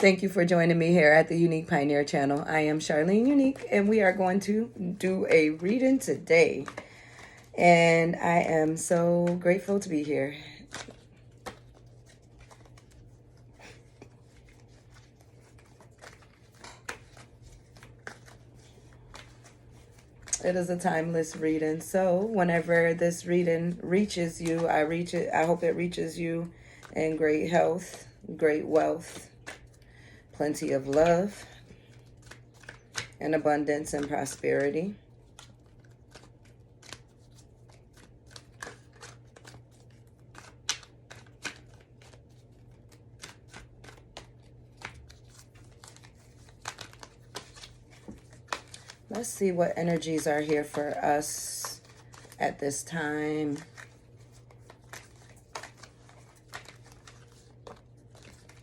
Thank you for joining me here at the Unique Pioneer channel. I am Charlene Unique, and we are going to do a reading today. And I am so grateful to be here. It is a timeless reading. So whenever this reading reaches you, I hope it reaches you in great health, great wealth, plenty of love, and abundance and prosperity. Let's see what energies are here for us at this time.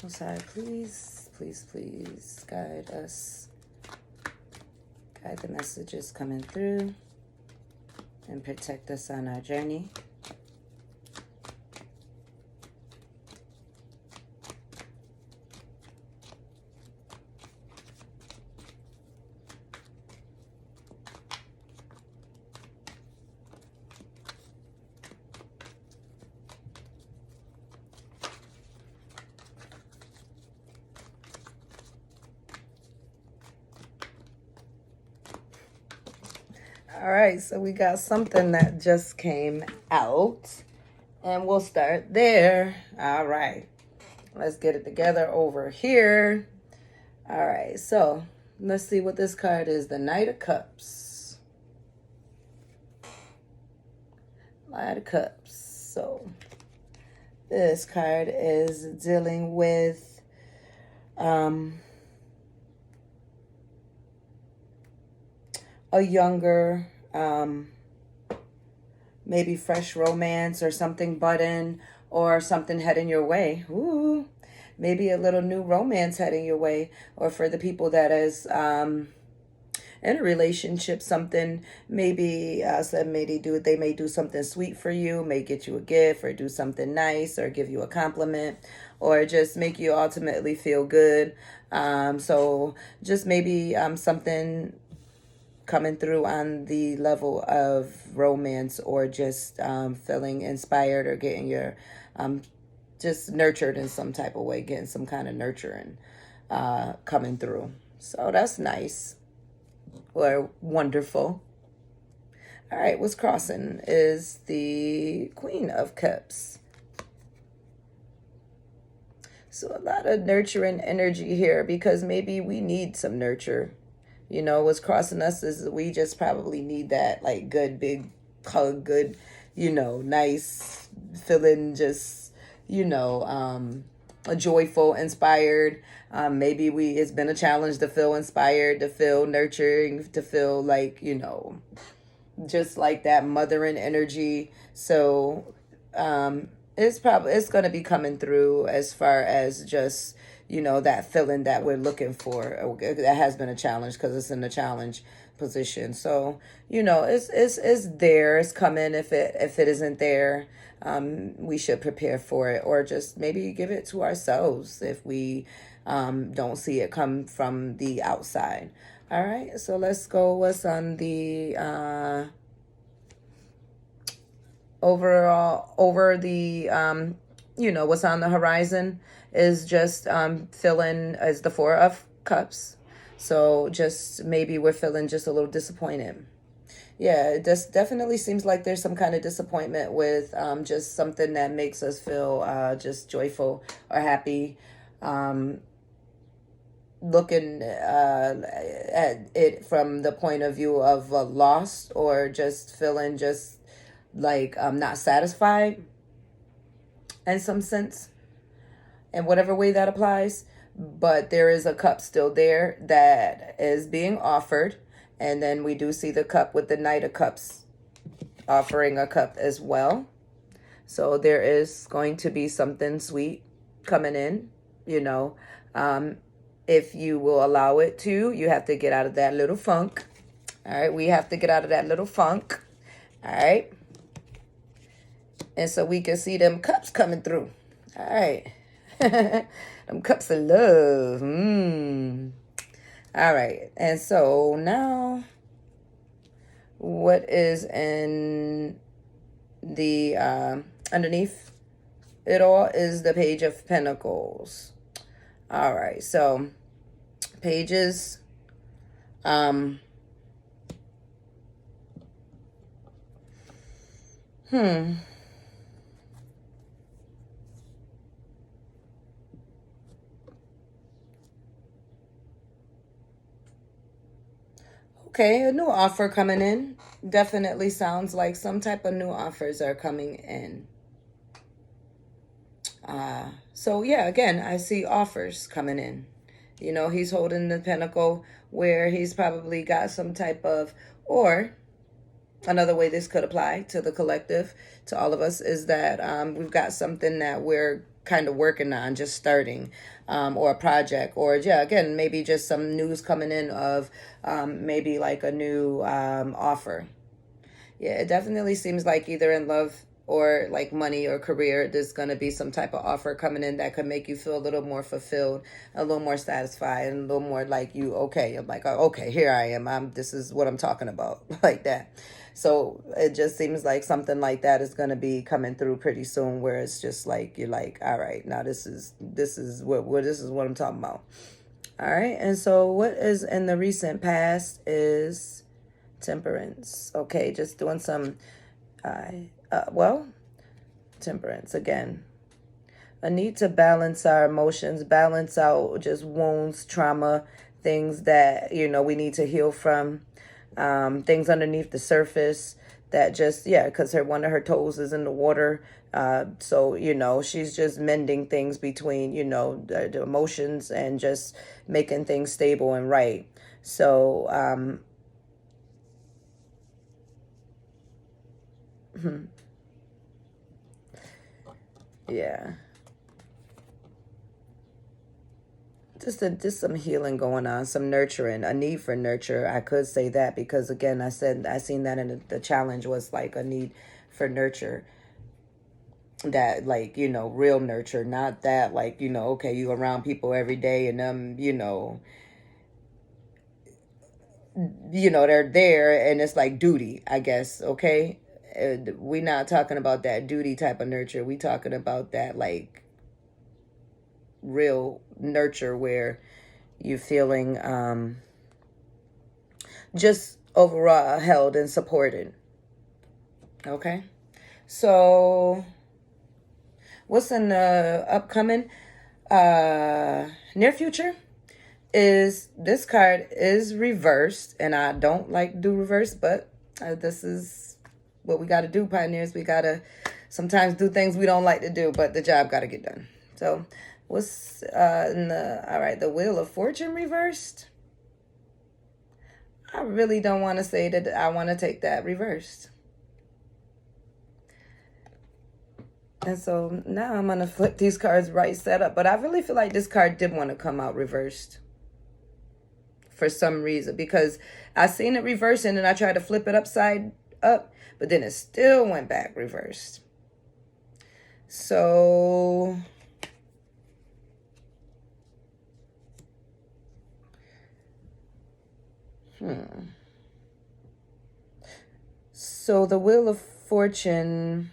Outside, please, please, please guide us. Guide the messages coming through and protect us on our journey. All right, so we got something that just came out, and we'll start there. All right, let's get it together over here. All right, so let's see what this card is. The Knight of Cups. Knight of Cups. So this card is dealing with a younger, maybe fresh romance or something budding or something heading your way. Ooh, maybe a little new romance heading your way. Or for the people that is in a relationship, something maybe they may do something sweet for you, may get you a gift or do something nice or give you a compliment or just make you ultimately feel good. So just maybe something coming through on the level of romance or just feeling inspired or getting your just nurtured in some type of way, getting some kind of nurturing coming through. So that's nice or wonderful. All right, what's crossing is the Queen of Cups. So a lot of nurturing energy here because maybe we need some nurture. You know, what's crossing us is we just probably need that like good big hug, good, nice feeling, just, joyful, inspired. Maybe it's been a challenge to feel inspired, to feel nurturing, to feel like, just like that mothering energy. So it's going to be coming through as far as just that feeling that we're looking for. That has been a challenge because it's in a challenge position. So it's there, it's coming. If it isn't there, we should prepare for it, or just maybe give it to ourselves if we don't see it come from the outside. All right, so let's go what's on the what's on the horizon is just feeling as the Four of Cups. So just maybe we're feeling just a little disappointed. Yeah, it just definitely seems like there's some kind of disappointment with just something that makes us feel just joyful or happy. Looking at it from the point of view of loss, or just feeling just like not satisfied in some sense, in whatever way that applies. But there is a cup still there that is being offered. And then we do see the cup with the Knight of Cups offering a cup as well. So there is going to be something sweet coming in, if you will allow it to. You have to get out of that little funk. All right, we have to get out of that little funk. All right. And so we can see them cups coming through. All right. Them cups of love. All right. And so now, what is in the underneath it all is the Page of Pentacles. All right. So pages. Okay, a new offer coming in. Definitely sounds like some type of new offers are coming in. So yeah, again, I see offers coming in. You know, he's holding the pentacle where he's probably got some type of, or another way this could apply to the collective, to all of us, is that we've got something that we're kind of working on, just starting, or a project, or yeah, again, maybe just some news coming in of maybe like a new offer. Yeah, it definitely seems like either in love or like money or career, there's going to be some type of offer coming in that could make you feel a little more fulfilled, a little more satisfied, and a little more like you, okay, I'm like, oh, okay, here I am. This is what I'm talking about, like that. So it just seems like something like that is going to be coming through pretty soon, where it's just like, you're like, all right, now this is what I'm talking about. All right. And so what is in the recent past is Temperance. Okay, just doing some temperance again. A need to balance our emotions, balance out just wounds, trauma, things that, we need to heal from, things underneath the surface that just, yeah, because one of her toes is in the water. So, she's just mending things between, the emotions and just making things stable and right. So, yeah. Just some healing going on, some nurturing, a need for nurture. I could say that because again, I seen that in the challenge was like a need for nurture. That like, real nurture, not that like, okay, you around people every day and they're there and it's like duty, I guess, okay? We not talking about that duty type of nurture. We talking about that like real nurture where you feeling just overall held and supported. Okay, so what's in the upcoming near future is this card is reversed, and I don't like do reverse, but this is what we got to do, pioneers. We got to sometimes do things we don't like to do, but the job got to get done. So what's all right, the Wheel of Fortune reversed. I really don't want to say that I want to take that reversed. And so now I'm going to flip these cards right set up. But I really feel like this card did want to come out reversed for some reason. Because I seen it reversed and then I tried to flip it upside up. But then it still went back reversed. So So the Wheel of Fortune,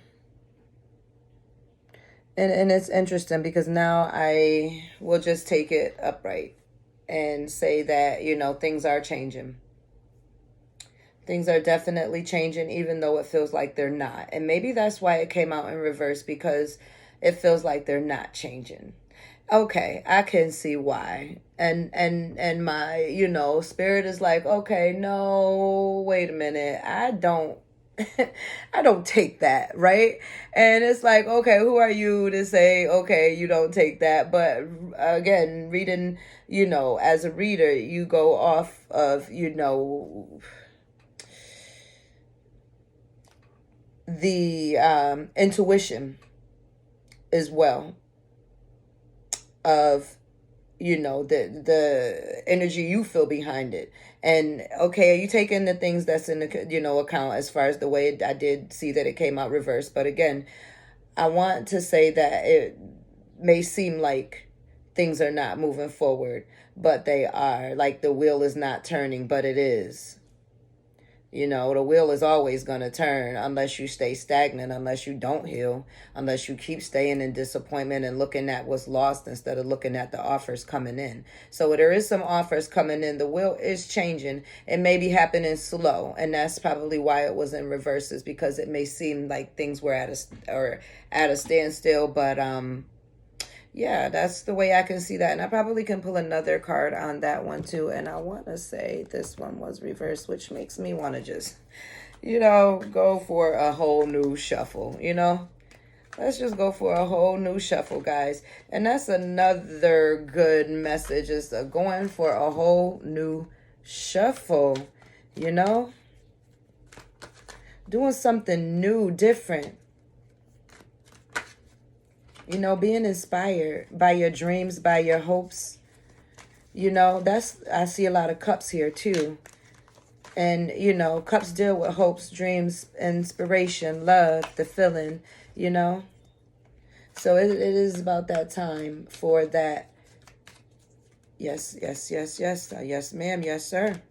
and it's interesting because now I will just take it upright and say that, things are changing. Things are definitely changing, even though it feels like they're not. And maybe that's why it came out in reverse, because it feels like they're not changing. Okay, I can see why. And my, spirit is like, okay, no, wait a minute. I don't I don't take that, right? And it's like, okay, who are you to say, okay, you don't take that? But again, reading, as a reader, you go off of, the intuition as well of the energy you feel behind it. And okay, you take in the things that's in the account as far as the way I did see that it came out reversed. But again, I want to say that it may seem like things are not moving forward, but they are. Like the wheel is not turning, but it is. You know, the wheel is always going to turn unless you stay stagnant, unless you don't heal, unless you keep staying in disappointment and looking at what's lost instead of looking at the offers coming in. So there is some offers coming in. The wheel is changing. It may be happening slow, and that's probably why it was in reverses, because it may seem like things were at a standstill, but yeah, that's the way I can see that. And I probably can pull another card on that one too. And I want to say this one was reversed, which makes me want to just, go for a whole new shuffle, Let's just go for a whole new shuffle, guys. And that's another good message, is going for a whole new shuffle, Doing something new, different. Being inspired by your dreams, by your hopes. I see a lot of cups here too. And, cups deal with hopes, dreams, inspiration, love, the feeling, So it is about that time for that. Yes, yes, yes, yes. Yes, ma'am. Yes, sir.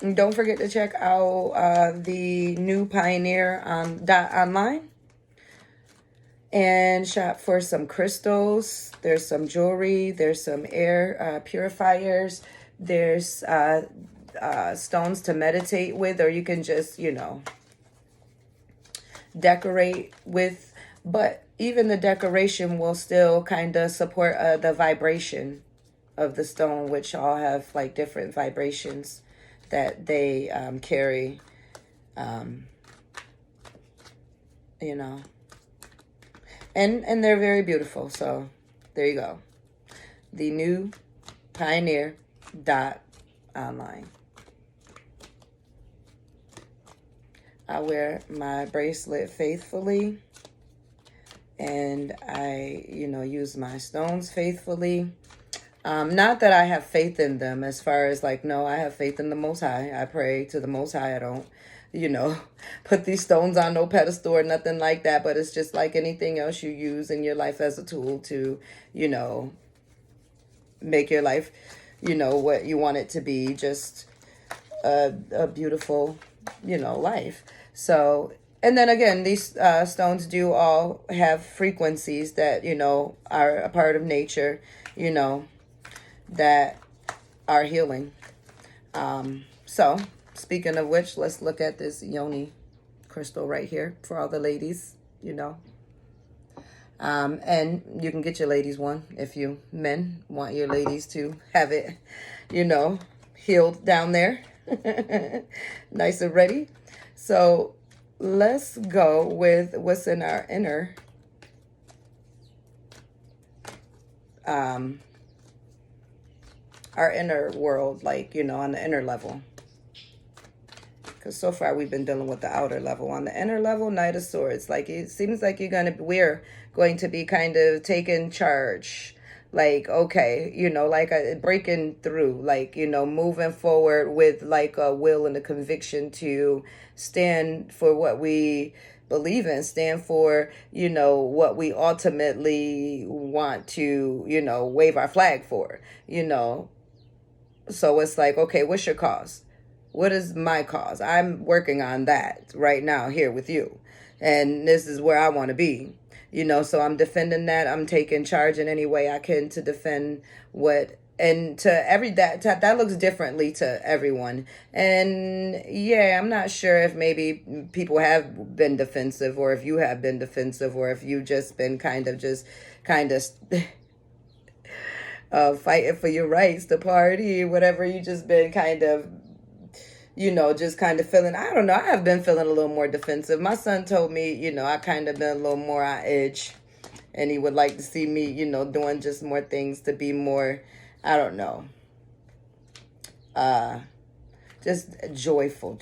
And don't forget to check out the thenewpioneer.online and shop for some crystals. There's some jewelry. There's some air purifiers. There's stones to meditate with, or you can just, decorate with. But even the decoration will still kind of support the vibration of the stone, which all have like different vibrations that they carry, and they're very beautiful. So there you go. The new pioneer.online. I wear my bracelet faithfully, and I, use my stones faithfully. Not that I have faith in them, as far as like, no, I have faith in the Most High. I pray to the Most High. I don't, put these stones on no pedestal or nothing like that. But it's just like anything else you use in your life as a tool to, make your life, what you want it to be. Just a beautiful, life. So, and then again, these stones do all have frequencies that, are a part of nature, that are healing. So, speaking of which, let's look at this yoni crystal right here for all the ladies, and you can get your ladies one if you men want your ladies to have it, healed down there. Nice and ready. So let's go with what's in our inner world, like, on the inner level. Because so far we've been dealing with the outer level. On the inner level, Knight of Swords. Like, it seems like we're going to be kind of taking charge. Like, okay, like breaking through, like, moving forward with like a will and a conviction to stand for what we believe in, stand for, what we ultimately want to, wave our flag for, So it's like, okay, what's your cause? What is my cause? I'm working on that right now here with you. And this is where I want to be. So I'm defending that. I'm taking charge in any way I can to defend what, and that looks differently to everyone. And yeah, I'm not sure if maybe people have been defensive, or if you have been defensive, or if you just been kind of fighting for your rights to party, whatever. You just been kind of, just kind of feeling, I don't know, I have been feeling a little more defensive. My son told me, I kind of been a little more on edge, and he would like to see me, doing just more things to be more, I don't know, just joyful.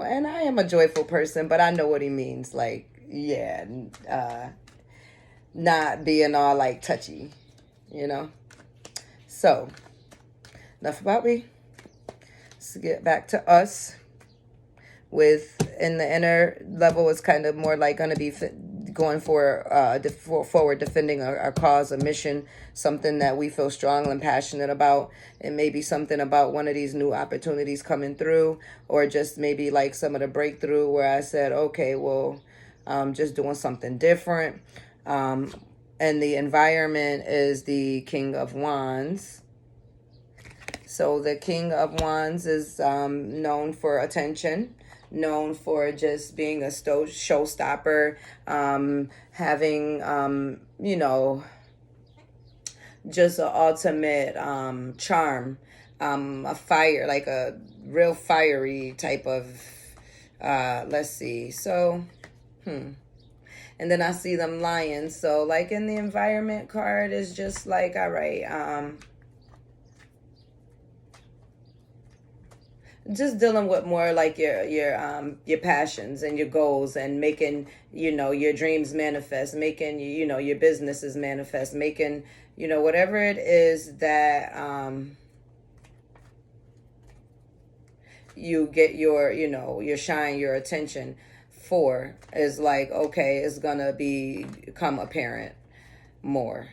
And I am a joyful person, but I know what he means. Like, yeah, not being all like touchy, So, enough about me. Let's get back to us. with in the inner level is kind of more like going to be going for forward, defending our cause, a mission, something that we feel strong and passionate about. It may be something about one of these new opportunities coming through, or just maybe like some of the breakthrough where I said, okay, well, just doing something different. And the environment is the King of Wands. So the King of Wands is known for attention, known for just being a showstopper, having, just an ultimate charm, a fire, like a real fiery type of, let's see. So, and then I see them lions. So like in the environment card is just like, all right, just dealing with more like your passions and your goals, and making your dreams manifest, making your businesses manifest, making whatever it is that you get your shine, your attention for, is like, okay, it's gonna become apparent more.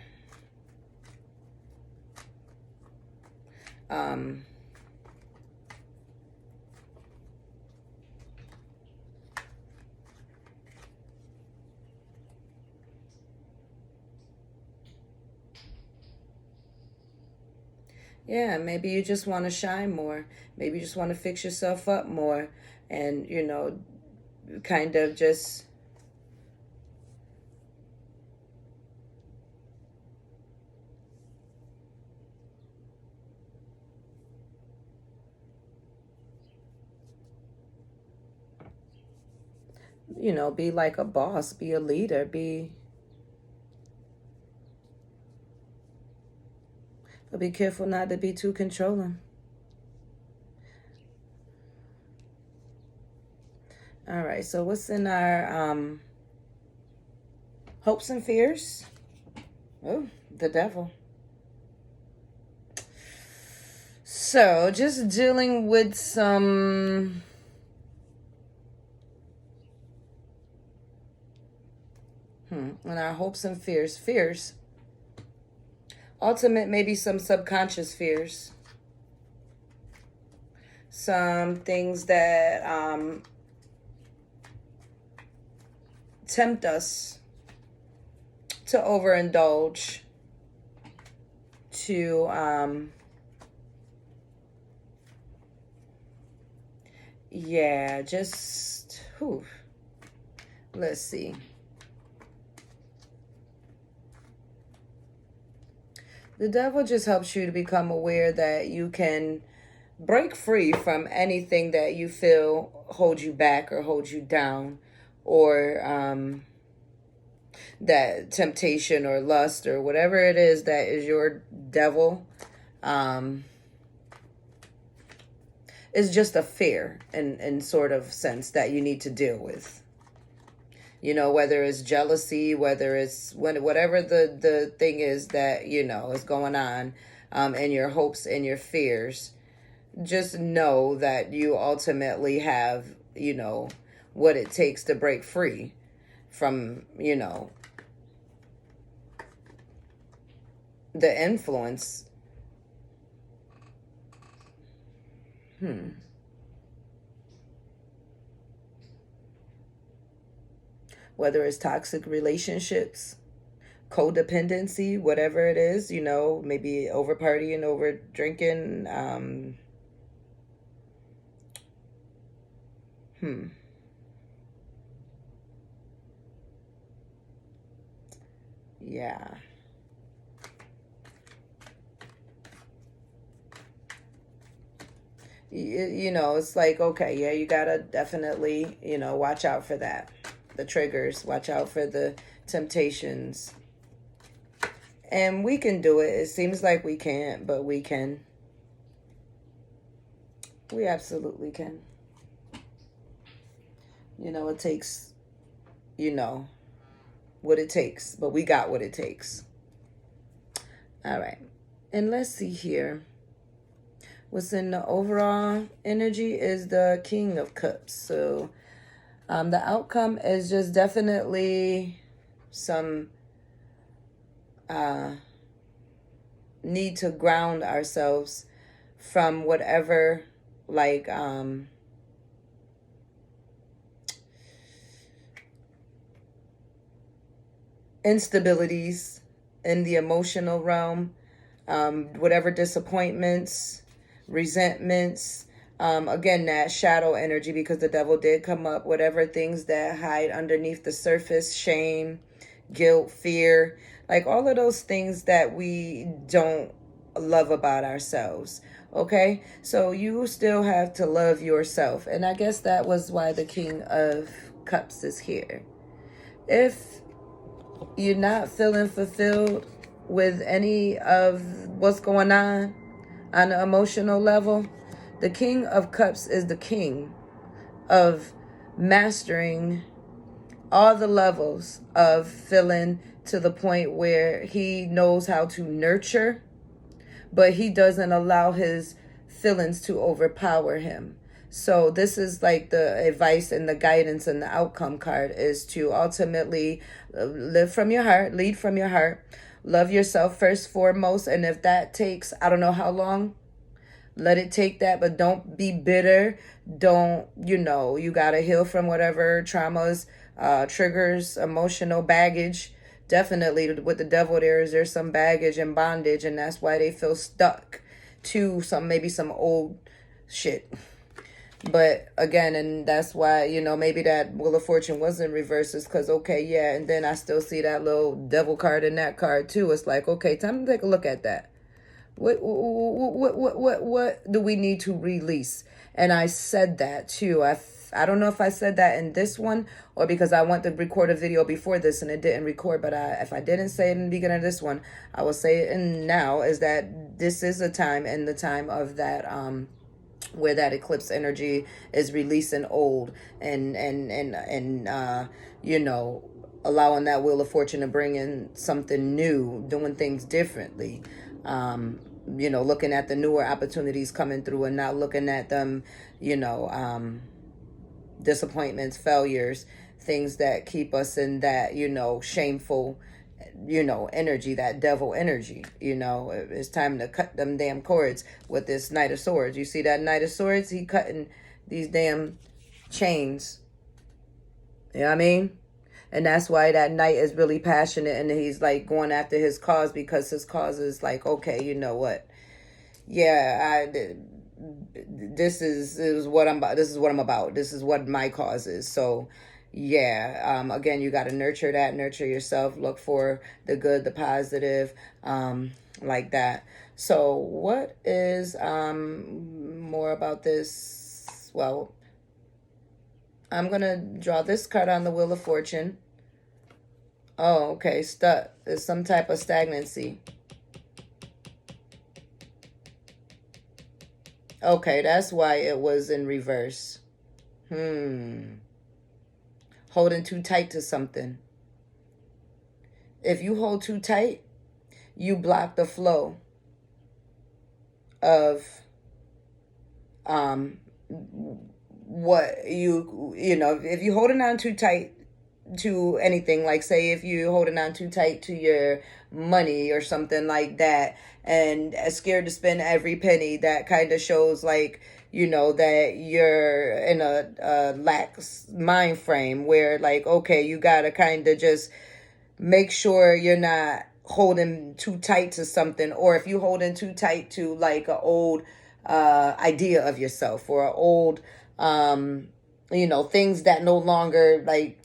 Yeah, maybe you just want to shine more. Maybe you just want to fix yourself up more, and kind of just be like a boss, be a leader, but be careful not to be too controlling. All right, so what's in our hopes and fears? Oh, the devil. So just dealing with some in our hopes and fears. Ultimate, maybe some subconscious fears. Some things that tempt us to overindulge, to just let's see. The devil just helps you to become aware that you can break free from anything that you feel holds you back or holds you down, or that temptation or lust or whatever it is that is your devil, is just a fear in sort of sense that you need to deal with. Whether it's jealousy, whether it's whatever the thing is that, is going on, and your hopes and your fears, just know that you ultimately have, what it takes to break free from, the influence. Whether it's toxic relationships, codependency, whatever it is, maybe over partying, over drinking, yeah. It's like, okay, yeah, you gotta definitely, watch out for that. The triggers, watch out for the temptations. And we can do it. It seems like we can't, but we can. We absolutely can. It takes, what it takes, but we got what it takes. All right. And let's see here. what's in the overall energy is the King of Cups. So the outcome is just definitely some need to ground ourselves from whatever, like, instabilities in the emotional realm, whatever disappointments, resentments, again, that shadow energy, because the devil did come up, whatever things that hide underneath the surface, shame, guilt, fear, like all of those things that we don't love about ourselves. Okay, so you still have to love yourself, and I guess that was why the King of Cups is here. If you're not feeling fulfilled with any of what's going on an emotional level, the King of Cups is the king of mastering all the levels of feeling to the point where he knows how to nurture, but he doesn't allow his feelings to overpower him. So this is like the advice and the guidance and the outcome card is to ultimately live from your heart, lead from your heart, love yourself first, foremost. And if that takes, I don't know how long, let it take that, but don't be bitter. Don't, you got to heal from whatever traumas, triggers, emotional baggage. Definitely with the devil, there's some baggage and bondage, and that's why they feel stuck to maybe some old shit. But again, and that's why, maybe that Wheel of Fortune was in reverse, is because, okay, yeah, and then I still see that little devil card in that card too. It's like, okay, time to take a look at that. What do we need to release? And I said that too. I don't know if I said that in this one or because I went to record a video before this and it didn't record. But if I didn't say it in the beginning of this one, I will say it now, is that this is a time, and the time of that where that eclipse energy is releasing old and allowing that Wheel of Fortune to bring in something new, doing things differently. Looking at the newer opportunities coming through and not looking at them, disappointments, failures, things that keep us in that, shameful, energy, that devil energy. It's time to cut them damn cords with this Knight of Swords. You see that Knight of Swords? He cutting these damn chains. You know what I mean? And that's why that knight is really passionate, and he's like going after his cause, because his cause is like, okay, you know what? Yeah, this is what I'm about. This is what I'm about. This is what my cause is. So, yeah, again, you got to nurture that, nurture yourself, look for the good, the positive, like that. So what is more about this? Well, I'm going to draw this card on the Wheel of Fortune. Oh, okay, stuck. There's some type of stagnancy. Okay, that's why it was in reverse. Holding too tight to something. If you hold too tight, you block the flow of what if you're holding on too tight to anything, like say if you're holding on too tight to your money or something like that, and scared to spend every penny, that kind of shows like that you're in a lax mind frame where like, okay, you gotta kind of just make sure you're not holding too tight to something, or if you're holding too tight to like an old idea of yourself, or an old things that no longer, like,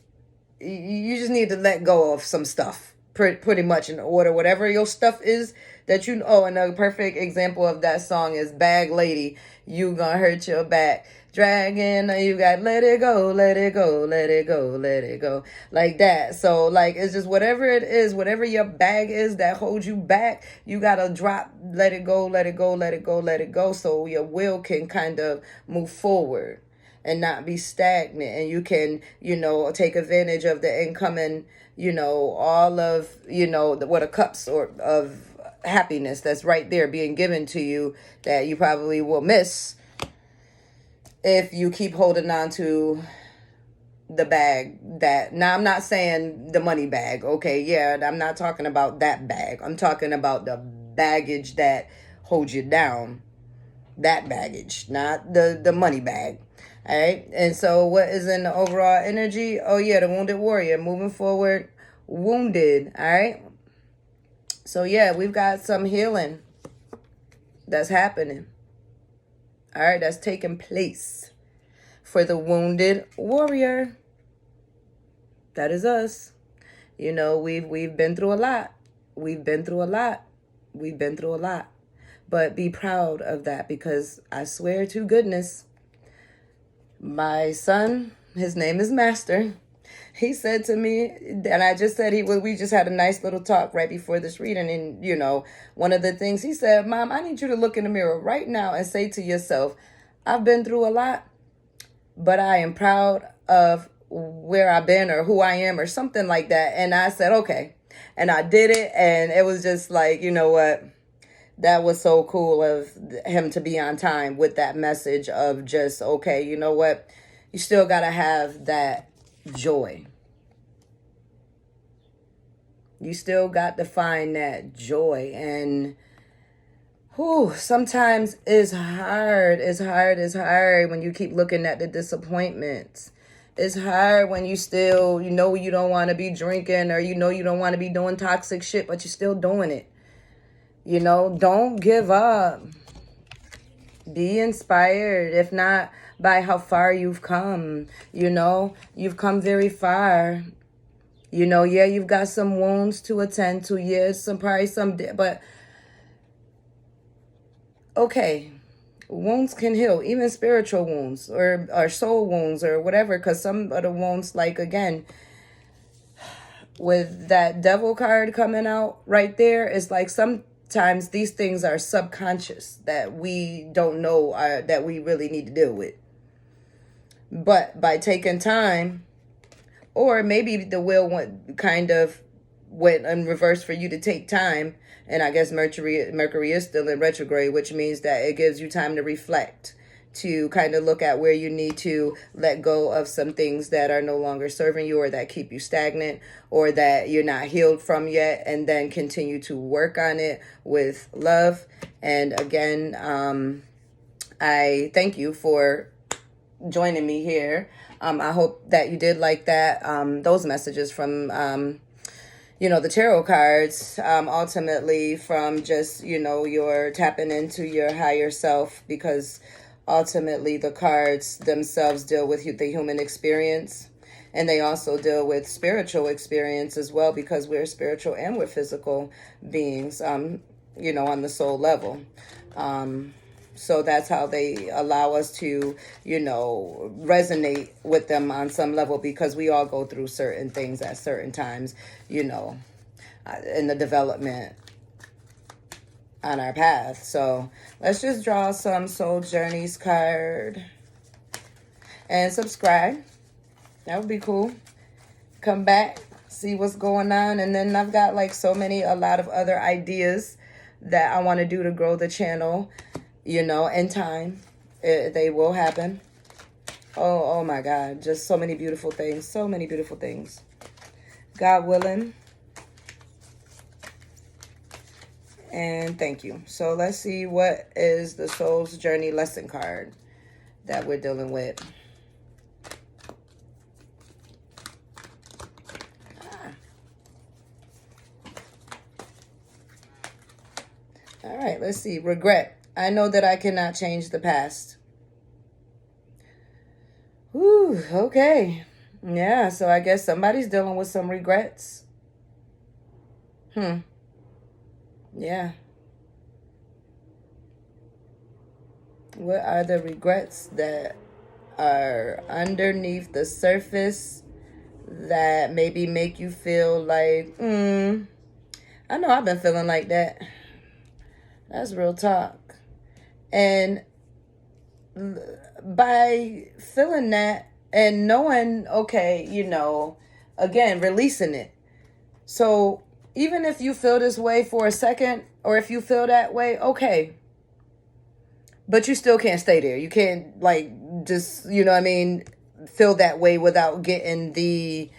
you just need to let go of some stuff pretty much, in order, whatever your stuff is that and a perfect example of that song is Bag Lady. You gonna hurt your back dragging, you got let it go, let it go, let it go, let it go, like that. So like, it's just whatever it is, whatever your bag is that holds you back, you gotta drop, let it go, let it go, let it go, let it go, so your will can kind of move forward and not be stagnant, and you can take advantage of the incoming, all of what a cups or of happiness that's right there being given to you that you probably will miss if you keep holding on to the bag that, now I'm not saying the money bag, okay, yeah, I'm not talking about that bag. I'm talking about the baggage that holds you down. That baggage, not the money bag. All right. And so what is in the overall energy? Oh yeah, the wounded warrior moving forward, wounded. All right. So yeah, we've got some healing that's happening. All right, that's taking place for the wounded warrior. That is us. You know, we've been through a lot. We've been through a lot. We've been through a lot. But be proud of that, because I swear to goodness, my son, his name is Master. He said to me, and I just said we just had a nice little talk right before this reading. And, you know, one of the things he said, Mom, I need you to look in the mirror right now and say to yourself, I've been through a lot, but I am proud of where I've been or who I am or something like that. And I said, okay. And I did it. And it was just like, you know what? That was so cool of him to be on time with that message of just, okay, you know what? You still got to have that joy. You still got to find that joy. And sometimes it's hard. It's hard when you keep looking at the disappointments. It's hard when you still, you know, you don't want to be drinking, or you know you don't want to be doing toxic shit, but you're still doing it. You know, don't give up. Be inspired, if not by how far you've come. You know, you've come very far. You know, yeah, you've got some wounds to attend to. Yes, but okay, wounds can heal, even spiritual wounds or soul wounds or whatever, because some of the wounds, like, again, with that devil card coming out right there, it's like sometimes these things are subconscious that we don't know that we really need to deal with. But by taking time, or maybe the wheel went in reverse for you to take time. And I guess Mercury is still in retrograde, which means that it gives you time to reflect, to kind of look at where you need to let go of some things that are no longer serving you, or that keep you stagnant, or that you're not healed from yet, and then continue to work on it with love. And again, I thank you for joining me here. I hope that you did like that, those messages from, the tarot cards, ultimately from just, you're tapping into your higher self, because ultimately the cards themselves deal with the human experience, and they also deal with spiritual experience as well, because we're spiritual and we're physical beings, on the soul level. So that's how they allow us to, resonate with them on some level, because we all go through certain things at certain times, in the development on our path. So let's just draw some Soul Journeys card and subscribe. That would be cool. Come back, see what's going on. And then I've got a lot of other ideas that I want to do to grow the channel. In time, they will happen. Oh my God. Just so many beautiful things. So many beautiful things. God willing. And thank you. So let's see, what is the Soul's Journey lesson card that we're dealing with. All right, let's see. Regret. I know that I cannot change the past. Whew, okay. Yeah, so I guess somebody's dealing with some regrets. Yeah. What are the regrets that are underneath the surface that maybe make you feel like, I know I've been feeling like that. That's real talk. And by feeling that and knowing, okay, again, releasing it. So even if you feel this way for a second, or if you feel that way, okay. But you still can't stay there. You can't, like, just, you know what I mean, feel that way without getting the,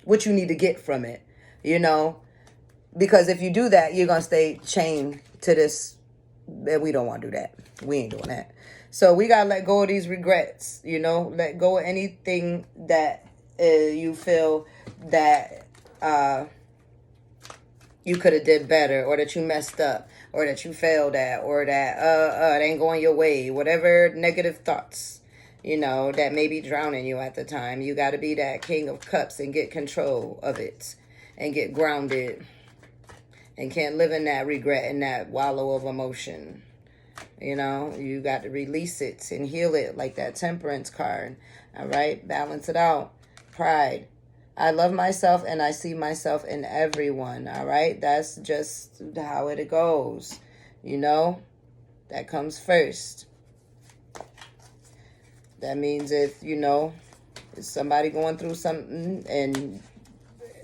what you need to get from it, you know? Because if you do that, you're going to stay chained to this. And we don't want to do that. We ain't doing that. So we got to let go of these regrets, you know? Let go of anything that you feel that you could have did better, or that you messed up, or that you failed at, or that it ain't going your way. Whatever negative thoughts, you know, that may be drowning you at the time. You got to be that King of Cups and get control of it and get grounded, and can't live in that regret and that wallow of emotion. You know, you got to release it and heal it, like that Temperance card. All right, balance it out. Pride. I love myself and I see myself in everyone. All right, that's just how it goes. You know, that comes first. That means if, you know, if somebody going through something, and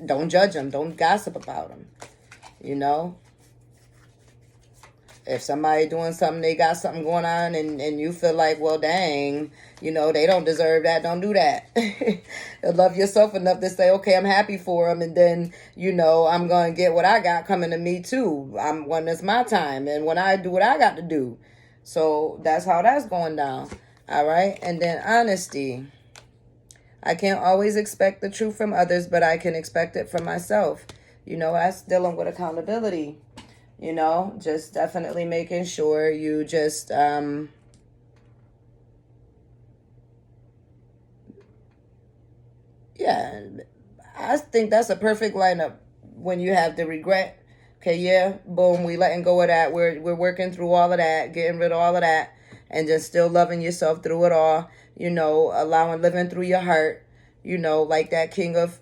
don't judge them, don't gossip about them. You know, if somebody doing something, they got something going on, and you feel like, well, dang, you know, they don't deserve that, don't do that. Love yourself enough to say, okay, I'm happy for them, and then, you know, I'm going to get what I got coming to me too. When it's my time, and when I do what I got to do. So that's how that's going down. All right. And then honesty. I can't always expect the truth from others, but I can expect it from myself. You know, that's dealing with accountability. You know, just definitely making sure you just, yeah, I think that's a perfect lineup when you have the regret. Okay, yeah, boom, we letting go of that. We're working through all of that, getting rid of all of that, and just still loving yourself through it all. You know, allowing living through your heart. You know, like that King of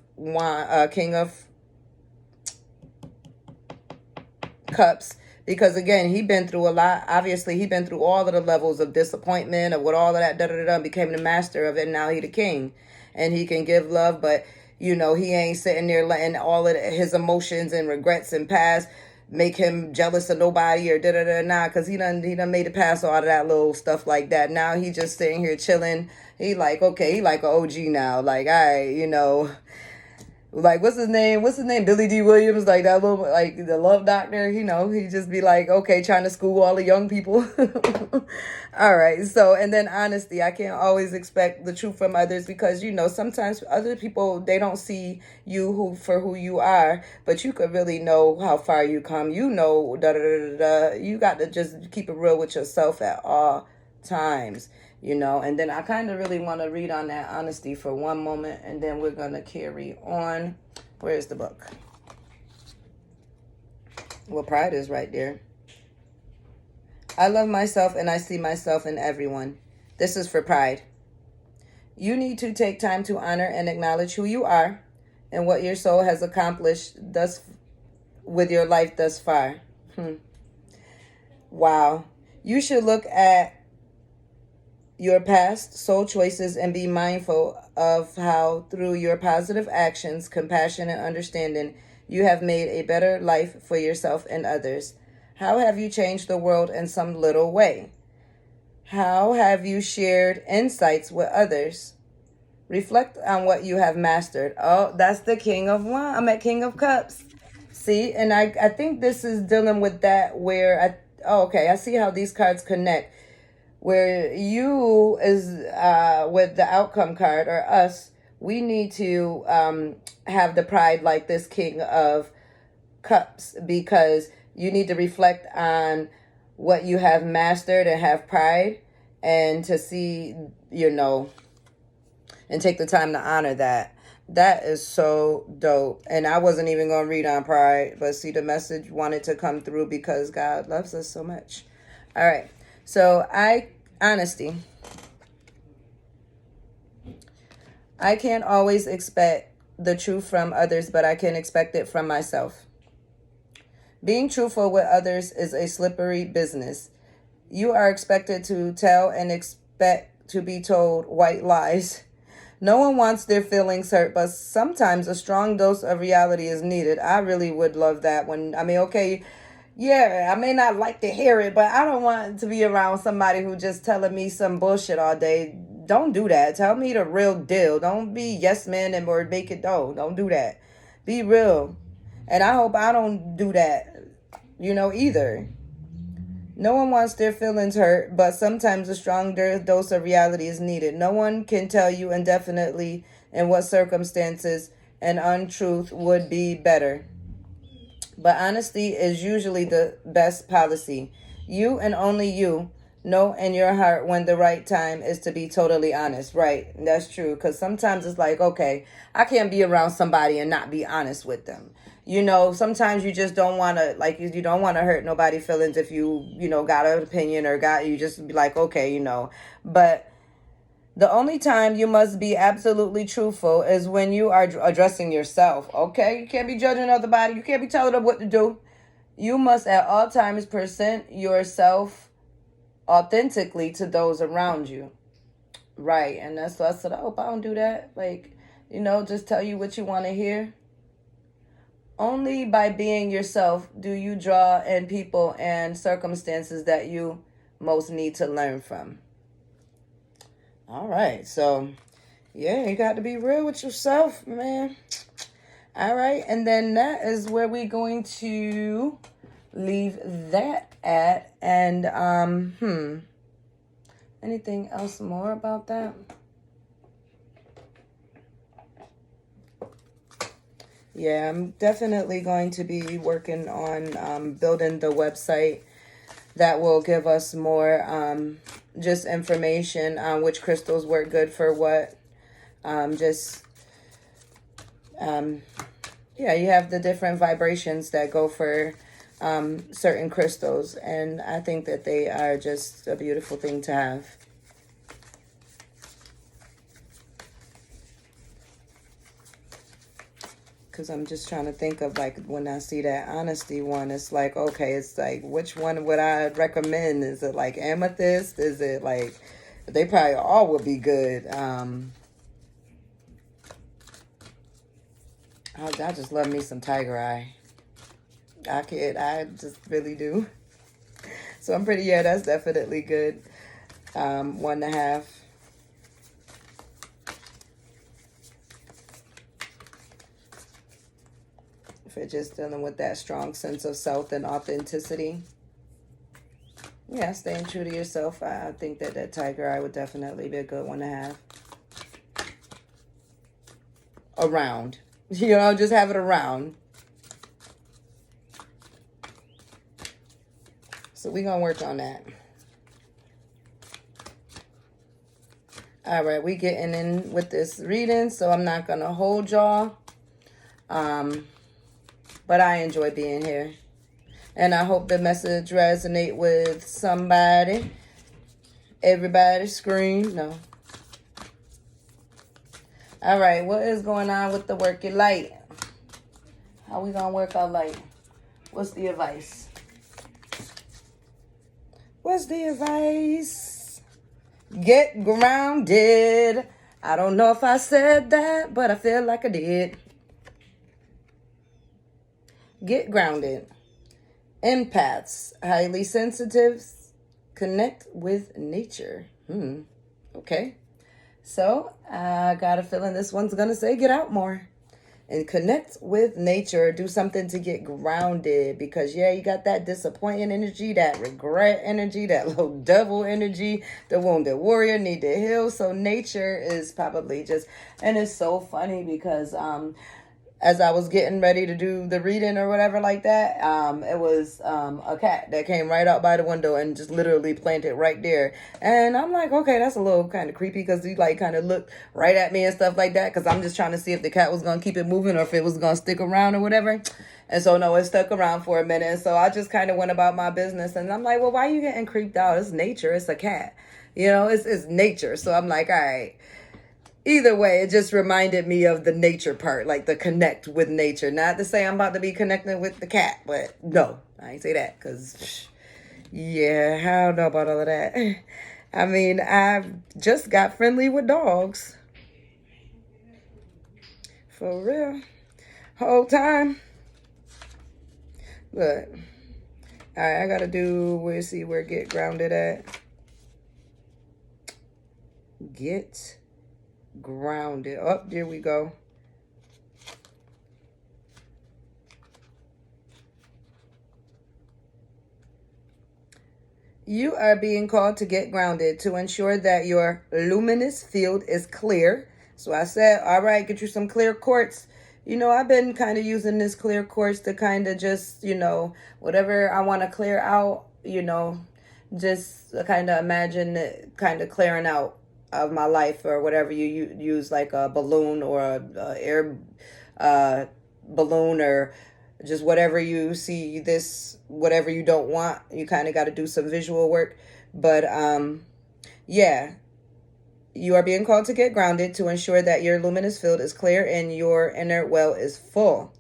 Cups, because again, he been through a lot. Obviously, he been through all of the levels of disappointment, of what all of that became the master of it. And now he the king, and he can give love, but you know, he ain't sitting there letting all of his emotions and regrets and past make him jealous of nobody, or nah, because he done made it past all of that little stuff like that. Now he just sitting here chilling. He like, okay, he like an OG now. Like, all right, you know, like, what's his name? Billy D. Williams, like that little, like the love doctor, you know, he just be like, okay, trying to school all the young people. All right. So, and then honesty, I can't always expect the truth from others, because, you know, sometimes other people, they don't see you for who you are, but you could really know how far you come. You know, you got to just keep it real with yourself at all times. You know, and then I kind of really want to read on that honesty for one moment, and then we're going to carry on. Where's the book? Well, pride is right there. I love myself and I see myself in everyone. This is for pride. You need to take time to honor and acknowledge who you are and what your soul has accomplished thus with your life thus far. Wow. You should look at your past soul choices and be mindful of how, through your positive actions, compassion, and understanding, you have made a better life for yourself and others. How have you changed the world in some little way? How have you shared insights with others? Reflect on what you have mastered. Oh, that's the King of Wands. I'm at King of Cups. See, and I think this is dealing with that where okay, I see how these cards connect. Where you is with the outcome card, or us, we need to have the pride like this King of Cups, because you need to reflect on what you have mastered and have pride, and to see, you know, and take the time to honor that. That is so dope. And I wasn't even going to read on pride, but see, the message wanted to come through because God loves us so much. All right. So honesty. I can't always expect the truth from others, but I can expect it from myself. Being truthful with others is a slippery business. You are expected to tell and expect to be told white lies. No one wants their feelings hurt, but sometimes a strong dose of reality is needed. I really would love that okay, Yeah, I may not like to hear it, but I don't want to be around somebody who just telling me some bullshit all day. Don't do that. Tell me the real deal. Don't be yes man and or make it no. Don't do that. Be real. And I hope I don't do that, either. No one wants their feelings hurt, but sometimes a stronger dose of reality is needed. No one can tell you indefinitely in what circumstances an untruth would be better. But honesty is usually the best policy. You and only you know in your heart when the right time is to be totally honest. Right. That's true. Because sometimes it's like, okay, I can't be around somebody and not be honest with them. Sometimes you just don't want to, like, you don't want to hurt nobody's feelings if got an opinion or you just be like, okay. But the only time you must be absolutely truthful is when you are addressing yourself. Okay? You can't be judging other body. You can't be telling them what to do. You must at all times present yourself authentically to those around you. Right. And that's what I said. I hope I don't do that. Like, just tell you what you want to hear. Only by being yourself do you draw in people and circumstances that you most need to learn from. All right. So, yeah, you got to be real with yourself, man. All right. And then that is where we're going to leave that at. And, anything else more about that? Yeah, I'm definitely going to be working on building the website that will give us more just information on which crystals work good for what. You have the different vibrations that go for certain crystals, and I think that they are just a beautiful thing to have. Because I'm just trying to think of, like, when I see that honesty one, it's like, okay, it's like, which one would I recommend? Is it like amethyst? Is it like, they probably all would be good. I just love me some tiger eye. I just really do. So I'm pretty, yeah, that's definitely good. 1.5. For just dealing with that strong sense of self and authenticity. Yeah, staying true to yourself. I think that tiger eye would definitely be a good 1.5. Around. Just have it around. So we're going to work on that. All right, we getting in with this reading, so I'm not going to hold y'all. But I enjoy being here. And I hope the message resonate with somebody. Everybody scream. No. All right, what is going on with the work your light? How we going to work our light? What's the advice? What's the advice? Get grounded. I don't know if I said that, but I feel like I did. Get grounded. Empaths, highly sensitives, connect with nature. Okay. So I got a feeling this one's going to say get out more and connect with nature. Do something to get grounded because, yeah, you got that disappointing energy, that regret energy, that low devil energy, the wounded warrior need to heal. So nature is probably just, and it's so funny because as I was getting ready to do the reading or whatever like that, it was a cat that came right out by the window and just literally planted right there. And I'm like, okay, that's a little kind of creepy because he like kind of looked right at me and stuff like that because I'm just trying to see if the cat was going to keep it moving or if it was going to stick around or whatever. And so, no, it stuck around for a minute. And so I just kind of went about my business. And I'm like, well, why are you getting creeped out? It's nature. It's a cat. It's nature. So I'm like, all right. Either way, it just reminded me of the nature part, like the connect with nature. Not to say I'm about to be connecting with the cat, but no, I ain't say that because, yeah, I don't know about all of that. I mean, I've just got friendly with dogs. For real. Whole time. But All right, I got to do, we'll see where get grounded at. Get grounded. Oh, there we go. You are being called to get grounded to ensure that your luminous field is clear. So I said, all right, get you some clear quartz. You know, I've been kind of using this clear quartz to kind of just, you know, whatever I want to clear out, you know, just kind of imagine it kind of clearing out of my life, or whatever you use, like a balloon or a air uh, balloon, or just whatever you see, this whatever you don't want, you kind of got to do some visual work. But yeah, you are being called to get grounded to ensure that your luminous field is clear and your inner well is full.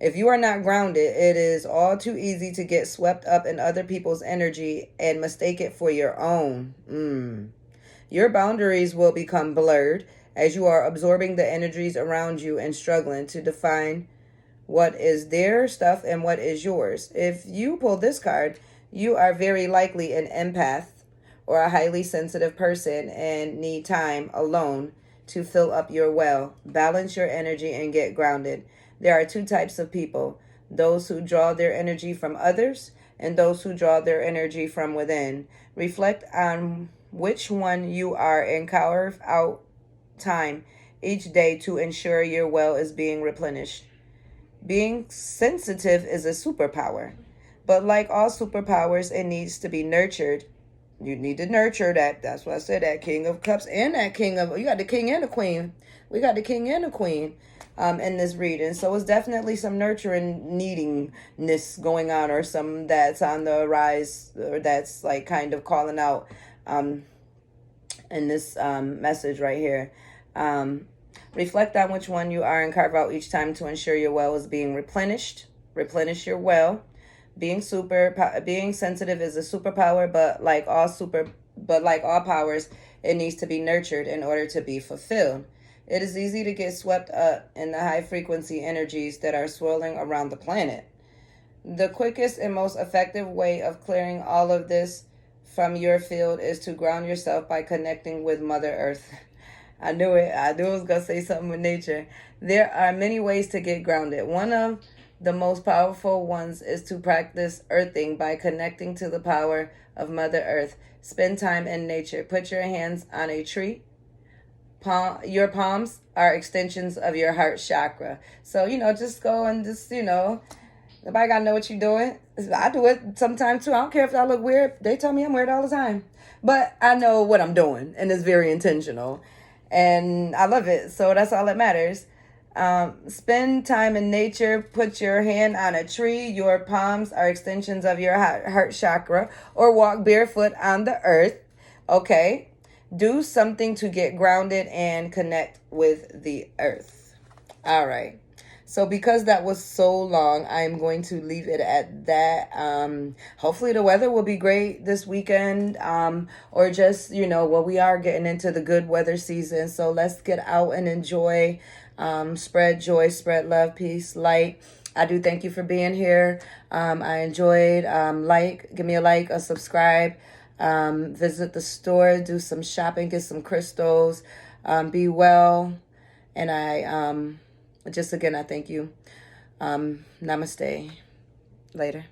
If you are not grounded, it is all too easy to get swept up in other people's energy and mistake it for your own. Your boundaries will become blurred as you are absorbing the energies around you and struggling to define what is their stuff and what is yours. If you pull this card, you are very likely an empath or a highly sensitive person and need time alone to fill up your well, balance your energy, and get grounded. There are two types of people: those who draw their energy from others and those who draw their energy from within. Reflect on which one you are and carve out time each day to ensure your well is being replenished. Being sensitive is a superpower, but like all superpowers, it needs to be nurtured. You need to nurture that. That's why I said that King of Cups and that King of, you got the King and the Queen. We got the King and the Queen in this reading. So it's definitely some nurturing needingness going on, or some that's on the rise, or that's like kind of calling out in this message right here. Reflect on which one you are and carve out each time to ensure your well is being replenished. Replenish your well. Being sensitive is a superpower, but like all powers, it needs to be nurtured in order to be fulfilled. It is easy to get swept up in the high frequency energies that are swirling around the planet. The quickest and most effective way of clearing all of this from your field is to ground yourself by connecting with Mother Earth. I knew it. I knew I was going to say something with nature. There are many ways to get grounded. One of the most powerful ones is to practice earthing by connecting to the power of Mother Earth. Spend time in nature. Put your hands on a tree. Your palms are extensions of your heart chakra. So, just go and just, nobody got to know what you're doing. I do it sometimes too. I don't care if I look weird. They tell me I'm weird all the time. But I know what I'm doing, and it's very intentional. And I love it. So that's all that matters. Spend time in nature. Put your hand on a tree. Your palms are extensions of your heart chakra. Or walk barefoot on the earth. Okay. Do something to get grounded and connect with the earth. All right. So because that was so long, I'm going to leave it at that. Hopefully the weather will be great this weekend, or just, we are getting into the good weather season. So let's get out and enjoy, spread joy, spread love, peace, light. I do thank you for being here. I enjoyed, give me a like, a subscribe, visit the store, do some shopping, get some crystals, be well. And again, I thank you. Namaste. Later.